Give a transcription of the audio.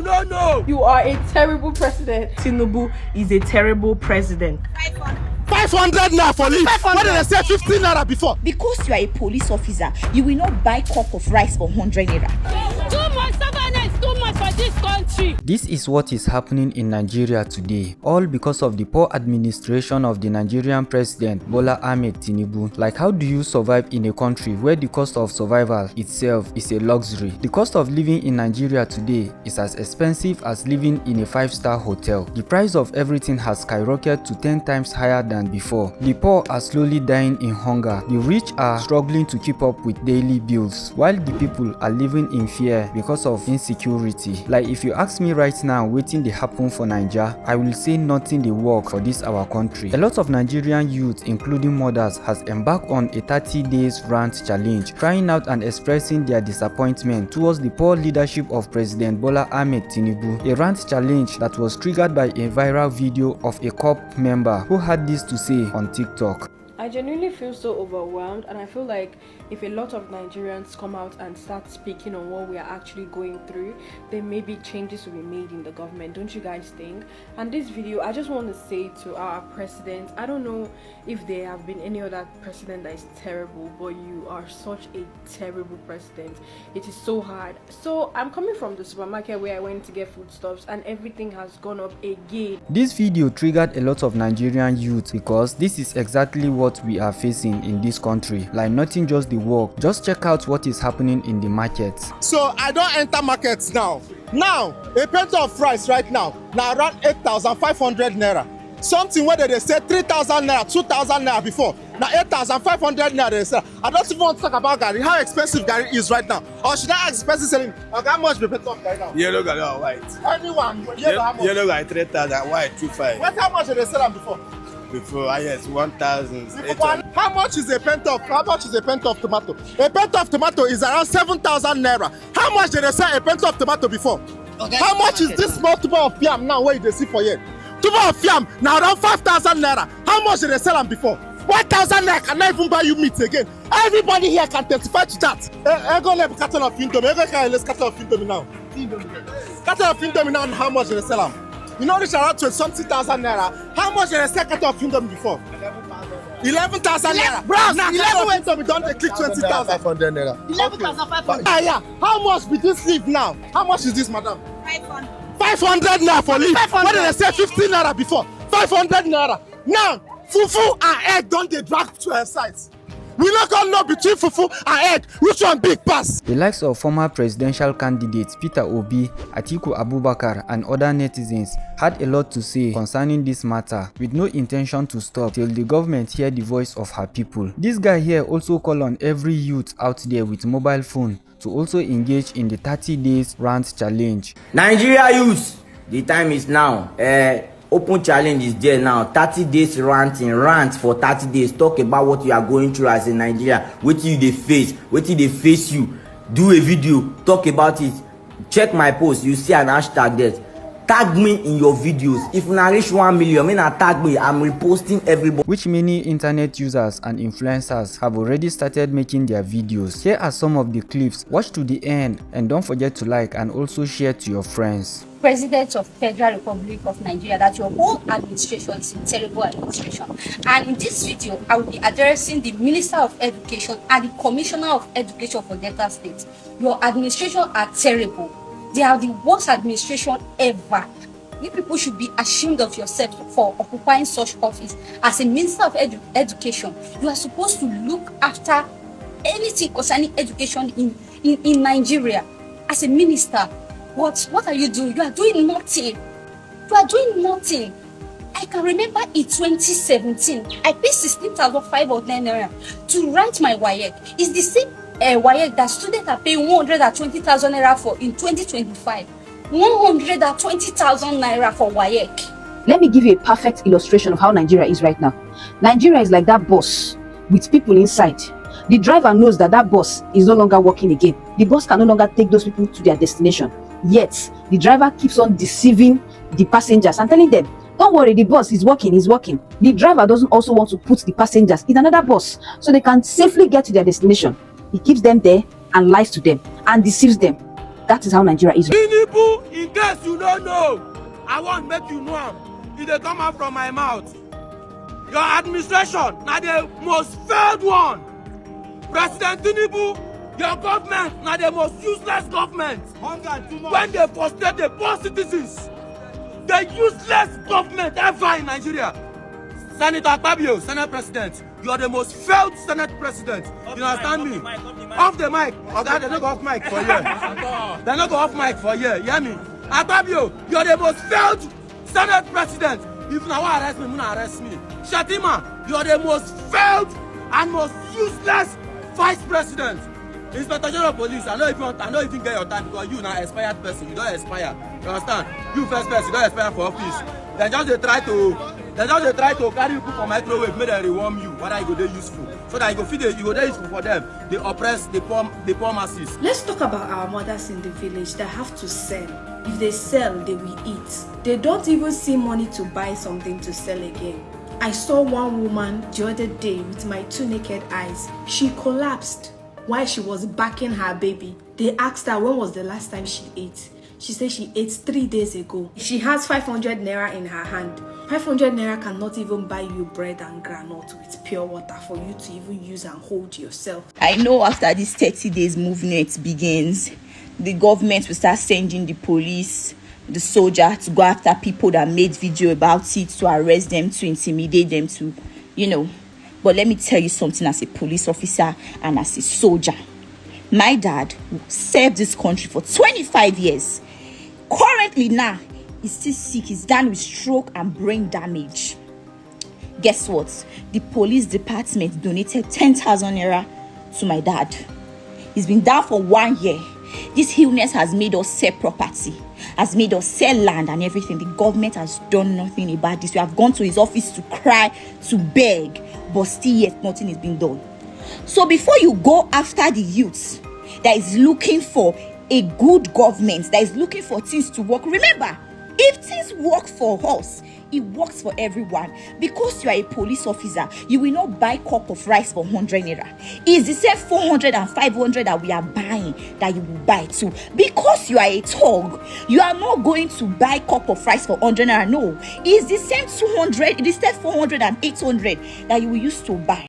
No. You are a terrible president. Tinubu is a terrible president. 500 naira for leave. What did I say 15 naira before? Because you are a police officer, you will not buy cup of rice for 100 naira. Too much stubbornness, too much for this country. This is what is happening in Nigeria today, all because of the poor administration of the Nigerian president Bola Ahmed Tinubu. Like, how do you survive in a country where the cost of survival itself is a luxury? The cost of living in Nigeria today is as expensive as living in a 5-star hotel. The price of everything has skyrocketed to 10 times higher than before. The poor are slowly dying in hunger. The rich are struggling to keep up with daily bills, while the people are living in fear because of insecurity. Like, if you ask me right now wetin dey happen for Naija, I will say nothing dey work for this our country. A lot of Nigerian youth, including mothers, has embarked on a 30 days rant challenge, crying out and expressing their disappointment towards the poor leadership of President Bola Ahmed Tinubu. A rant challenge that was triggered by a viral video of a COP member who had this to say on TikTok. I genuinely feel so overwhelmed, and I feel like if a lot of Nigerians come out and start speaking on what we are actually going through, then maybe changes will be made in the government. Don't you guys think? And this video, I just want to say to our president, I don't know if there have been any other president that is terrible, but you are such a terrible president. It is so hard. So I'm coming from the supermarket where I went to get foodstuffs, and everything has gone up again. This video triggered a lot of Nigerian youth because this is exactly what we are facing in this country. Like, nothing just the work. Just check out what is happening in the markets. So I don't enter markets now. Now, a pint of rice right now around 8,500 naira. Something where they say 3,000 naira, 2,000 naira before. Now 8,500 naira they sell. I don't even want to talk about Gary, how expensive Gary is right now. Or should I ask the person selling, okay, how much be pint of Gary now? Yellow Gary or white? Anyone, how much? Yellow Gary 3,000, white 2,500. What, how much did they sell them before? Before, yes, 1,000. How much is a pint of tomato? A pint of tomato is around 7,000 naira. How much did they sell a pint of tomato before? Okay, how much is this small tuber of yam now where you see for here? Tuber of yam now around 5,000 naira. How much did they sell them before? 1,000 naira cannot even buy you meat again. Everybody here can testify to that. I go let carton of indomie. Let's carton of indomie now. Carton of indomie now, and how much did they sell them? You know, this around 20,000 naira. How much did I sell carton of indomie before? 11,000 naira. Bros, now 11 indomie don't they click 20,000. 500 naira. 11,500. Yeah. How much be this leaf now? How much is this, madam? 500. 500 naira for leaf. What did I say 15 naira before? 500 naira. Now, fufu and egg don't they drag to her sides. We not gonna know between fufu and egg which one big pass. The likes of former presidential candidates Peter Obi, Atiku Abubakar, and other netizens had a lot to say concerning this matter, with no intention to stop till the government hear the voice of her people. This guy here also called on every youth out there with mobile phone to also engage in the 30 days rant challenge. Nigeria youth, the time is now. Open challenge is there now. 30 days ranting, rant for 30 days. Talk about what you are going through as a Nigeria. What you they face, you. Do a video, talk about it. Check my post, you see an hashtag there. Tag me in your videos. If I reach 1 million, tag me. I'm reposting everybody. Which many internet users and influencers have already started making their videos. Here are some of the clips. Watch to the end and don't forget to like and also share to your friends. President of Federal Republic of Nigeria, that your whole administration is a terrible administration. And in this video, I will be addressing the Minister of Education and the Commissioner of Education for Delta State. Your administration are terrible. They are the worst administration ever. You people should be ashamed of yourself for occupying such office. As a Minister of Education, you are supposed to look after anything concerning education in Nigeria. As a minister, what are you doing? You are doing nothing. You are doing nothing. I can remember in 2017, I paid 16,500 naira to write my WAEC. It's the same WAEC that students are paying 120,000 naira for in 2025. 120,000 naira for WAEC. Let me give you a perfect illustration of how Nigeria is right now. Nigeria is like that bus with people inside. The driver knows that bus is no longer working again. The bus can no longer take those people to their destination. Yet, the driver keeps on deceiving the passengers and telling them, don't worry, the bus is working, is working. The driver doesn't also want to put the passengers in another bus so they can safely get to their destination. He keeps them there and lies to them and deceives them. That is how Nigeria is. Tinubu, in case you don't know, I want make you know am. If they come out from my mouth, your administration na the most failed one. President Tinubu, your government na the most useless government. When they frustrate the poor citizens, the useless government ever in Nigeria. Senator Akpabio, Senate President, you are the most failed Senate President. You understand me? Off the mic. Okay, they don't go off mic for you. They don't go off mic for you. You hear me? Akpabio, you are the most failed Senate President. If you want to arrest me, you want to arrest me. Shatima, you are the most failed and most useless Vice President. Inspector General of Police, I know if you get your time because you now expired person. You don't expire. You understand? You first person, you don't expire for office. They just try to carry you for microwave, make them rewarm you. Whether you go there useful, so that you go feed it, you go there useful for them. They oppress the poor masses. Let's talk about our mothers in the village that have to sell. If they sell, they will eat. They don't even see money to buy something to sell again. I saw one woman the other day with my 2 naked eyes. She collapsed while she was backing her baby. They asked her when was the last time she ate. She said she ate 3 days ago. She has 500 naira in her hand. 500 naira cannot even buy you bread and granite with pure water for you to even use and hold yourself. I know after this 30 days movement begins, the government will start sending the police, the soldier to go after people that made video about it, to arrest them, to intimidate them, to, But let me tell you something as a police officer and as a soldier. My dad served this country for 25 years. Currently now, he's still sick. He's down with stroke and brain damage. Guess what? The police department donated 10,000 naira to my dad. He's been down for 1 year. This illness has made us sell property, has made us sell land and everything. The government has done nothing about this. We have gone to his office to cry, to beg, but still yet nothing is being done. So before you go after the youth that is looking for a good government, that is looking for things to work, remember, if things work for us, it works for everyone. Because you are a police officer, you will not buy cup of rice for 100 naira. It's the same 400 and 500 that we are buying that you will buy too. Because you are a thug, you are not going to buy cup of rice for 100 naira. No, it's the same 200, it is the 400 and 800 that you will use to buy.